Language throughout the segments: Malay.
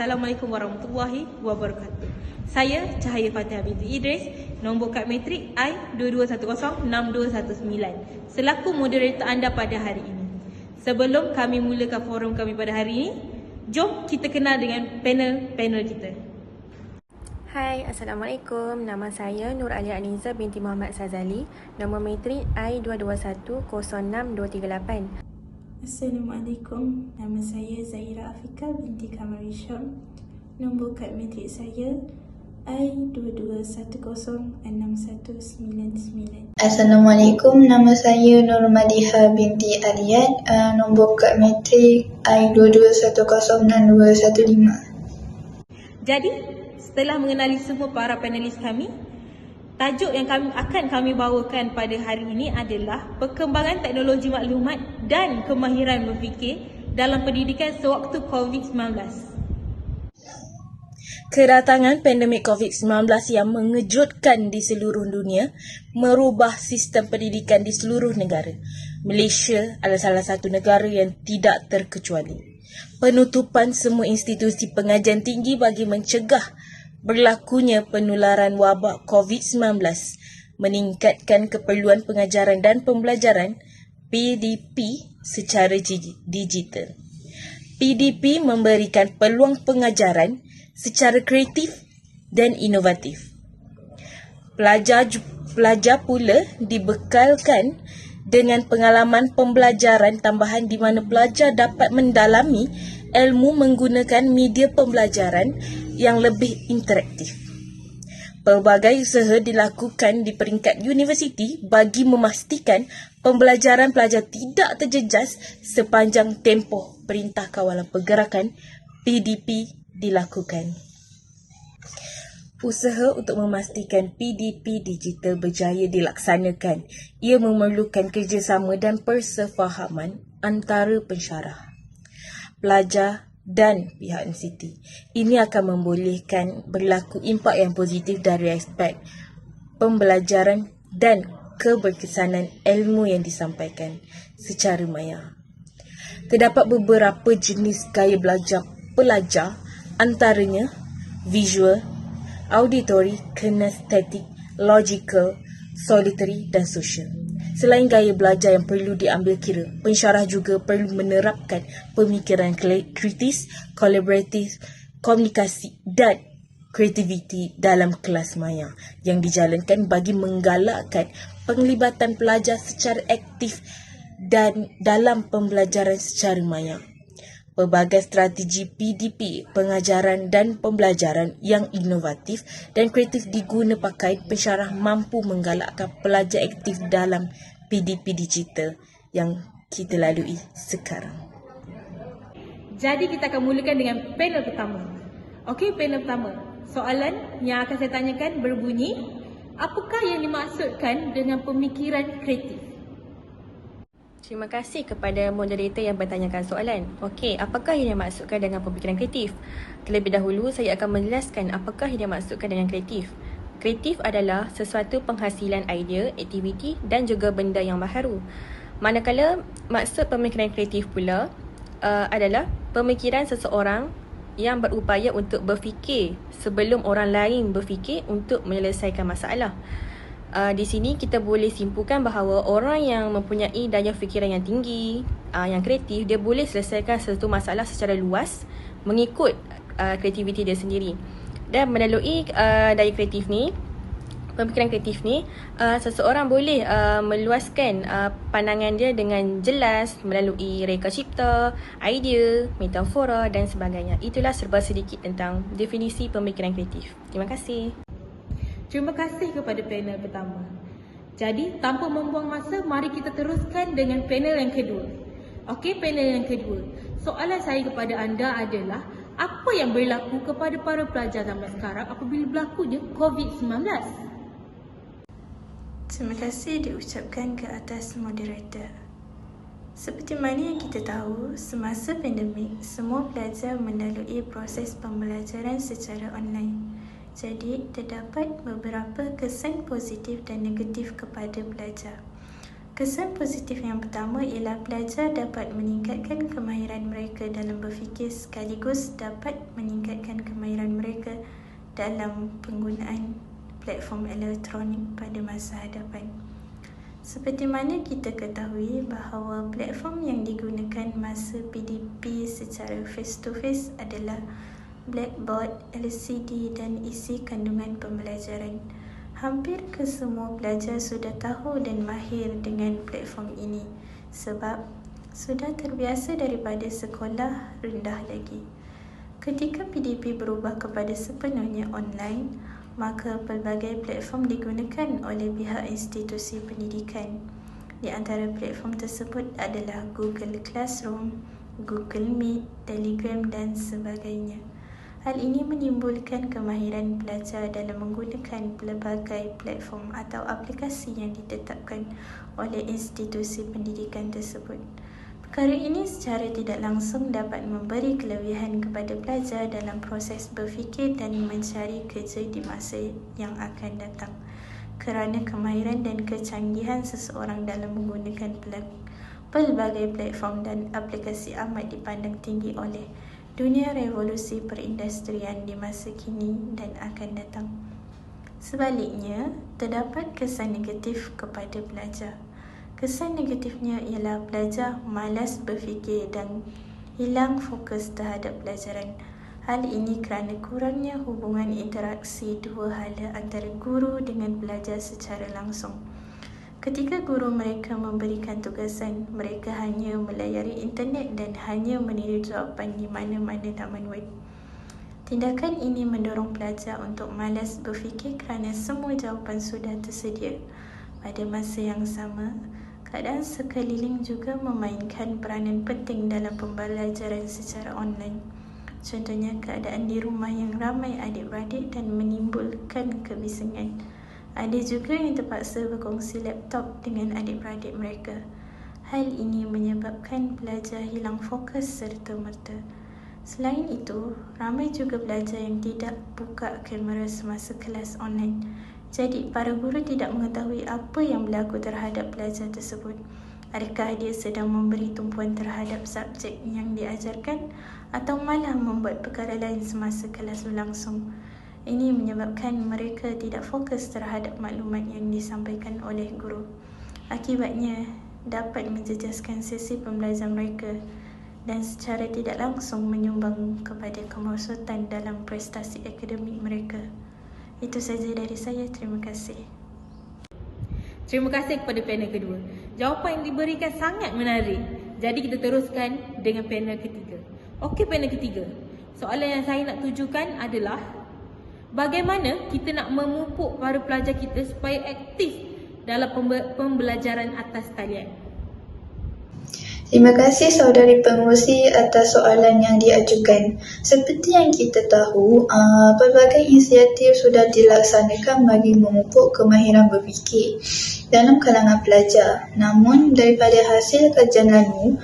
Assalamualaikum warahmatullahi wabarakatuh. Saya Cahaya Fatihah binti Idris, nombor kad matrik I22106219 selaku moderator anda pada hari ini. Sebelum kami mulakan forum kami pada hari ini, jom kita kenal dengan panel kita. Hai, Assalamualaikum. Nama saya Nur Alia Aniza binti Muhammad Sazali, nombor matrik I22106238. Assalamualaikum, nama saya Zahira Afika binti Kamari Syam, nombor kad matrik saya I22106199. Assalamualaikum, nama saya Nur Madiha binti Aliat, nombor kad matrik I22106215. Jadi, setelah mengenali semua para panelis kami, tajuk yang akan kami bawakan pada hari ini adalah perkembangan teknologi maklumat dan kemahiran berfikir dalam pendidikan sewaktu COVID-19. Kedatangan pandemik COVID-19 yang mengejutkan di seluruh dunia merubah sistem pendidikan di seluruh negara. Malaysia adalah salah satu negara yang tidak terkecuali. Penutupan semua institusi pengajian tinggi bagi mencegah berlakunya penularan wabak COVID-19 meningkatkan keperluan pengajaran dan pembelajaran PDP secara digital. PDP memberikan peluang pengajaran secara kreatif dan inovatif. Pelajar pula dibekalkan dengan pengalaman pembelajaran tambahan di mana pelajar dapat mendalami ilmu menggunakan media pembelajaran yang lebih interaktif. Pelbagai usaha dilakukan di peringkat universiti bagi memastikan pembelajaran pelajar tidak terjejas sepanjang tempoh Perintah Kawalan Pergerakan PDP dilakukan. Usaha untuk memastikan PDP digital berjaya dilaksanakan. Ia memerlukan kerjasama dan persefahaman antara pensyarah, pelajar dan pihak universiti. Ini akan membolehkan berlaku impak yang positif dari aspek pembelajaran dan keberkesanan ilmu yang disampaikan secara maya. Terdapat beberapa jenis gaya belajar pelajar, antaranya visual, auditory, kinestetik, logical, solitary dan social. Selain gaya belajar yang perlu diambil kira, pensyarah juga perlu menerapkan pemikiran kritis, kolaboratif, komunikasi dan kreativiti dalam kelas maya yang dijalankan bagi menggalakkan penglibatan pelajar secara aktif dan dalam pembelajaran secara maya. Pelbagai strategi PDP, pengajaran dan pembelajaran yang inovatif dan kreatif diguna pakai pensyarah mampu menggalakkan pelajar aktif dalam PDP digital yang kita lalui sekarang. Jadi kita akan mulakan dengan panel pertama. Okey, panel pertama. Soalan yang akan saya tanyakan berbunyi, apakah yang dimaksudkan dengan pemikiran kreatif? Terima kasih kepada moderator yang bertanyakan soalan. Okey, apakah yang dimaksudkan dengan pemikiran kreatif? Terlebih dahulu, saya akan menjelaskan apakah yang dimaksudkan dengan kreatif. Kreatif adalah sesuatu penghasilan idea, aktiviti dan juga benda yang baharu. Manakala maksud pemikiran kreatif pula adalah pemikiran seseorang yang berupaya untuk berfikir sebelum orang lain berfikir untuk menyelesaikan masalah. Di sini kita boleh simpulkan bahawa orang yang mempunyai daya fikiran yang tinggi, yang kreatif, dia boleh selesaikan satu masalah secara luas mengikut kreativiti dia sendiri. Dan melalui daya kreatif ni, pemikiran kreatif ni, seseorang boleh meluaskan pandangan dia dengan jelas melalui reka cipta, idea, metafora dan sebagainya. Itulah serba sedikit tentang definisi pemikiran kreatif. Terima kasih. Terima kasih kepada panel pertama. Jadi, tanpa membuang masa, mari kita teruskan dengan panel yang kedua. Okey, panel yang kedua. Soalan saya kepada anda adalah, apa yang berlaku kepada para pelajar zaman sekarang apabila berlakunya COVID-19? Terima kasih diucapkan ke atas moderator. Seperti mana yang kita tahu, semasa pandemik, semua pelajar melalui proses pembelajaran secara online. Jadi, terdapat beberapa kesan positif dan negatif kepada pelajar. Kesan positif yang pertama ialah pelajar dapat meningkatkan kemahiran mereka dalam berfikir sekaligus dapat meningkatkan kemahiran mereka dalam penggunaan platform elektronik pada masa hadapan. Seperti mana kita ketahui bahawa platform yang digunakan masa PDP secara face-to-face adalah blackboard, LCD dan isi kandungan pembelajaran. Hampir kesemua pelajar sudah tahu dan mahir dengan platform ini sebab sudah terbiasa daripada sekolah rendah lagi. Ketika PDP berubah kepada sepenuhnya online, maka pelbagai platform digunakan oleh pihak institusi pendidikan. Di antara platform tersebut adalah Google Classroom, Google Meet, Telegram dan sebagainya. Hal ini menimbulkan kemahiran pelajar dalam menggunakan pelbagai platform atau aplikasi yang ditetapkan oleh institusi pendidikan tersebut. Perkara ini secara tidak langsung dapat memberi kelebihan kepada pelajar dalam proses berfikir dan mencari kerja di masa yang akan datang. Kerana kemahiran dan kecanggihan seseorang dalam menggunakan pelbagai platform dan aplikasi amat dipandang tinggi oleh dunia revolusi perindustrian di masa kini dan akan datang. Sebaliknya, terdapat kesan negatif kepada pelajar. Kesan negatifnya ialah pelajar malas berfikir dan hilang fokus terhadap pelajaran. Hal ini kerana kurangnya hubungan interaksi dua hala antara guru dengan pelajar secara langsung. Ketika guru mereka memberikan tugasan, mereka hanya melayari internet dan hanya meniru jawapan di mana-mana laman web. Tindakan ini mendorong pelajar untuk malas berfikir kerana semua jawapan sudah tersedia. Pada masa yang sama, keadaan sekeliling juga memainkan peranan penting dalam pembelajaran secara online. Contohnya keadaan di rumah yang ramai adik-beradik dan menimbulkan kebisingan. Ada juga yang terpaksa berkongsi laptop dengan adik-beradik mereka. Hal ini menyebabkan pelajar hilang fokus serta-merta. Selain itu, ramai juga pelajar yang tidak buka kamera semasa kelas online. Jadi, para guru tidak mengetahui apa yang berlaku terhadap pelajar tersebut. Adakah dia sedang memberi tumpuan terhadap subjek yang diajarkan atau malah membuat perkara lain semasa kelas berlangsung. Ini menyebabkan mereka tidak fokus terhadap maklumat yang disampaikan oleh guru. Akibatnya, dapat menjejaskan sesi pembelajaran mereka dan secara tidak langsung menyumbang kepada kemerosotan dalam prestasi akademik mereka. Itu saja dari saya. Terima kasih. Terima kasih kepada panel kedua. Jawapan yang diberikan sangat menarik. Jadi kita teruskan dengan panel ketiga. Okey, panel ketiga. Soalan yang saya nak tujukan adalah bagaimana kita nak memupuk para pelajar kita supaya aktif dalam pembelajaran atas talian. Terima kasih saudari pengerusi atas soalan yang diajukan. Seperti yang kita tahu, pelbagai inisiatif sudah dilaksanakan bagi memupuk kemahiran berfikir dalam kalangan pelajar. Namun, daripada hasil kajian lalu,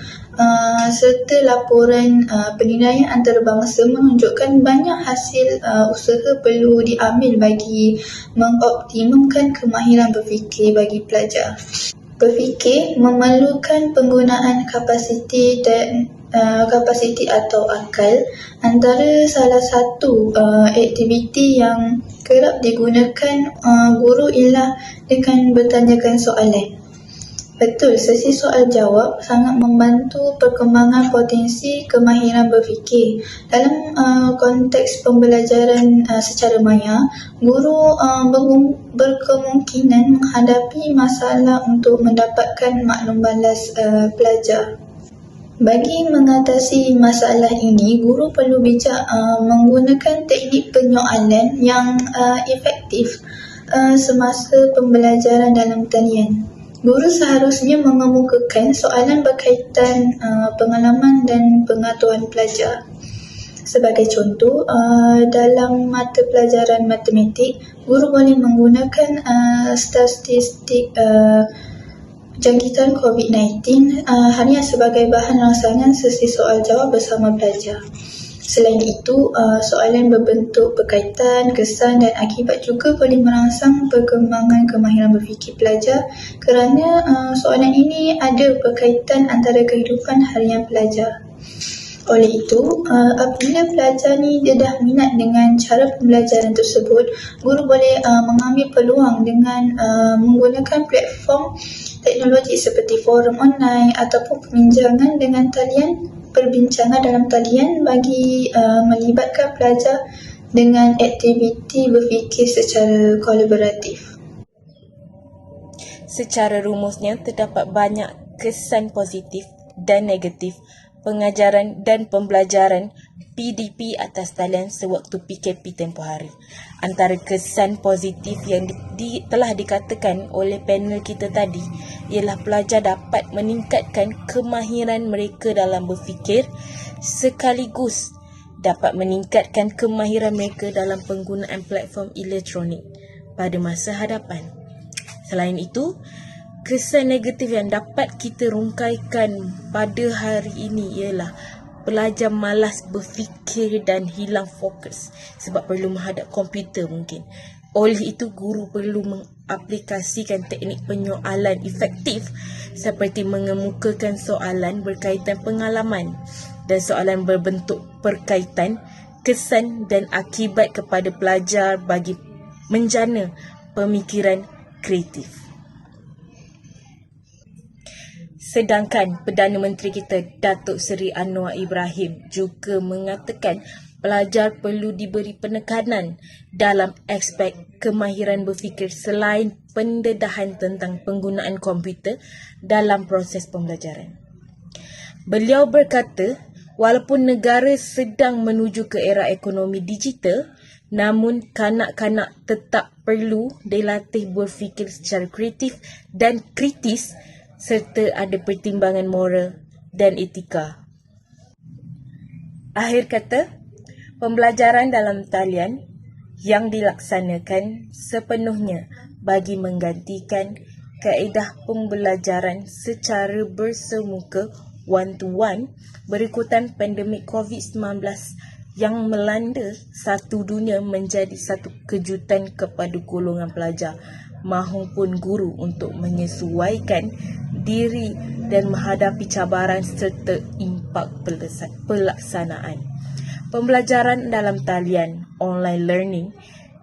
serta laporan penilaian antarabangsa menunjukkan banyak hasil usaha perlu diambil bagi mengoptimumkan kemahiran berfikir bagi pelajar. Berfikir memerlukan penggunaan kapasiti atau akal. Antara salah satu aktiviti yang kerap digunakan guru ialah dengan bertanyakan soalan. Betul, sesi soal jawab sangat membantu perkembangan potensi kemahiran berfikir. Dalam konteks pembelajaran secara maya, guru berkemungkinan menghadapi masalah untuk mendapatkan maklum balas pelajar. Bagi mengatasi masalah ini, guru perlu bijak menggunakan teknik penyoalan yang efektif semasa pembelajaran dalam talian. Guru seharusnya mengemukakan soalan berkaitan pengalaman dan pengetahuan pelajar. Sebagai contoh, dalam mata pelajaran matematik, guru boleh menggunakan statistik jangkitan COVID-19 hanya sebagai bahan rangsangan sesi soal jawab bersama pelajar. Selain itu, soalan berbentuk berkaitan, kesan dan akibat juga boleh merangsang perkembangan kemahiran berfikir pelajar kerana soalan ini ada berkaitan antara kehidupan harian pelajar. Oleh itu, apabila pelajar ni dia dah minat dengan cara pembelajaran tersebut, guru boleh mengambil peluang dengan menggunakan platform teknologi seperti forum online ataupun perbincangan dengan talian, perbincangan dalam talian bagi melibatkan pelajar dengan aktiviti berfikir secara kolaboratif. Secara rumusnya, terdapat banyak kesan positif dan negatif pengajaran dan pembelajaran PDP atas talian sewaktu PKP tempoh hari. Antara kesan positif yang telah dikatakan oleh panel kita tadi ialah pelajar dapat meningkatkan kemahiran mereka dalam berfikir sekaligus dapat meningkatkan kemahiran mereka dalam penggunaan platform elektronik pada masa hadapan. Selain itu, kesan negatif yang dapat kita rungkaikan pada hari ini ialah pelajar malas berfikir dan hilang fokus sebab perlu menghadap komputer mungkin. Oleh itu, guru perlu mengaplikasikan teknik penyoalan efektif seperti mengemukakan soalan berkaitan pengalaman dan soalan berbentuk perkaitan, kesan dan akibat kepada pelajar bagi menjana pemikiran kreatif. Sedangkan Perdana Menteri kita Datuk Seri Anwar Ibrahim juga mengatakan pelajar perlu diberi penekanan dalam aspek kemahiran berfikir selain pendedahan tentang penggunaan komputer dalam proses pembelajaran. Beliau berkata, walaupun negara sedang menuju ke era ekonomi digital, namun kanak-kanak tetap perlu dilatih berfikir secara kreatif dan kritis serta ada pertimbangan moral dan etika. Akhir kata, pembelajaran dalam talian yang dilaksanakan sepenuhnya bagi menggantikan kaedah pembelajaran secara bersemuka one-to-one berikutan pandemik COVID-19 yang melanda satu dunia menjadi satu kejutan kepada golongan pelajar mahupun guru untuk menyesuaikan diri dan menghadapi cabaran serta impak pelaksanaan pembelajaran dalam talian online learning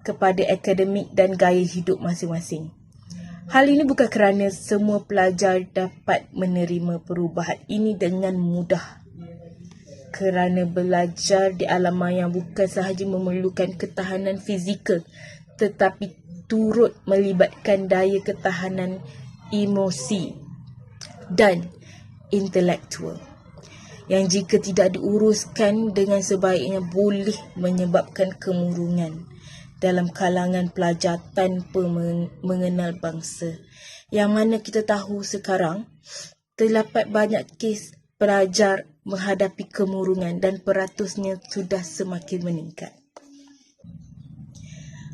kepada akademik dan gaya hidup masing-masing. Hal ini bukan kerana semua pelajar dapat menerima perubahan ini dengan mudah. Kerana belajar di alam maya bukan sahaja memerlukan ketahanan fizikal tetapi turut melibatkan daya ketahanan emosi dan intelektual yang jika tidak diuruskan dengan sebaiknya boleh menyebabkan kemurungan dalam kalangan pelajar tanpa mengenal bangsa. Yang mana kita tahu sekarang terdapat banyak kes pelajar menghadapi kemurungan dan peratusnya sudah semakin meningkat.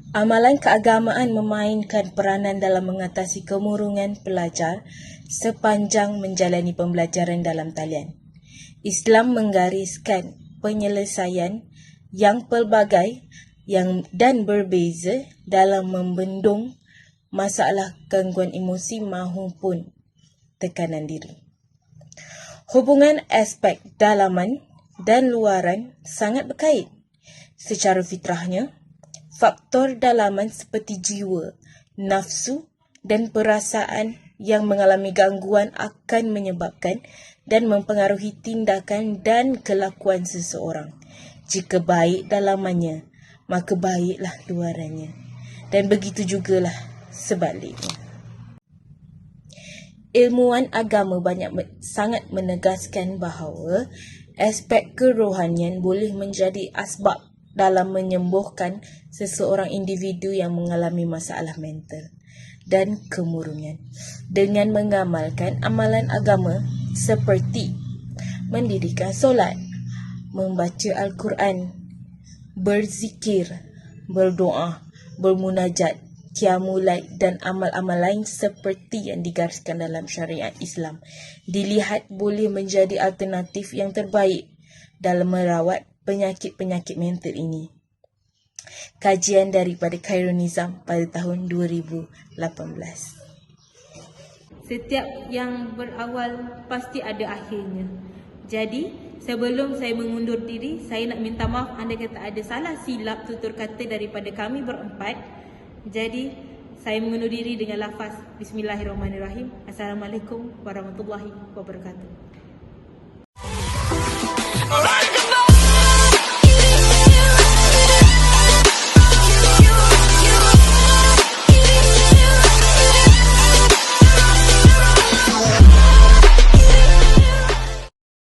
Amalan keagamaan memainkan peranan dalam mengatasi kemurungan pelajar sepanjang menjalani pembelajaran dalam talian. Islam menggariskan penyelesaian yang pelbagai dan berbeza dalam membendung masalah gangguan emosi maupun tekanan diri. Hubungan aspek dalaman dan luaran sangat berkait. Secara fitrahnya, faktor dalaman seperti jiwa, nafsu dan perasaan yang mengalami gangguan akan menyebabkan dan mempengaruhi tindakan dan kelakuan seseorang. Jika baik dalamannya, maka baiklah luarannya. Dan begitu jugalah sebaliknya. Ilmuwan agama sangat menegaskan bahawa aspek kerohanian boleh menjadi asbab dalam menyembuhkan seseorang individu yang mengalami masalah mental dan kemurungan dengan mengamalkan amalan agama seperti mendirikan solat, membaca Al-Quran, berzikir, berdoa, bermunajat, qiyamul-lail dan amal-amal lain seperti yang digariskan dalam syariat Islam dilihat boleh menjadi alternatif yang terbaik dalam merawat penyakit-penyakit mental ini. Kajian daripada Khairul Nizam pada tahun 2018. Setiap yang berawal pasti ada akhirnya. Jadi, sebelum saya mengundur diri, saya nak minta maaf andai kata ada salah silap tutur kata daripada kami berempat. Jadi, saya mengundur diri dengan lafaz Bismillahirrahmanirrahim. Assalamualaikum warahmatullahi wabarakatuh.